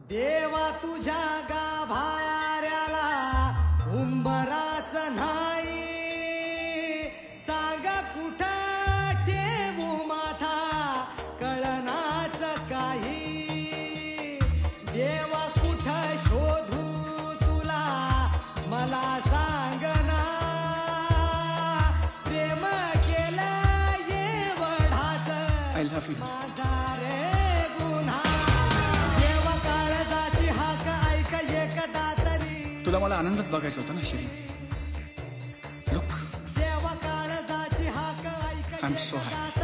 देवा तुझ्या गाभाऱ्याला उंबराच नाही, सांगा कुठं ठेवू माथा कळनाच काही. देवा कुठं शोधू तुला मला सांगना, प्रेम केलं एवढाच माझा रे गुन्हा. देवा काळजाची हाक ऐक एकदा तरी, तुला मला आनंदात बघायचं होतं ना शिरी. लुक, देवा काळजाची हाक ऐक आय एम सो हॅपी.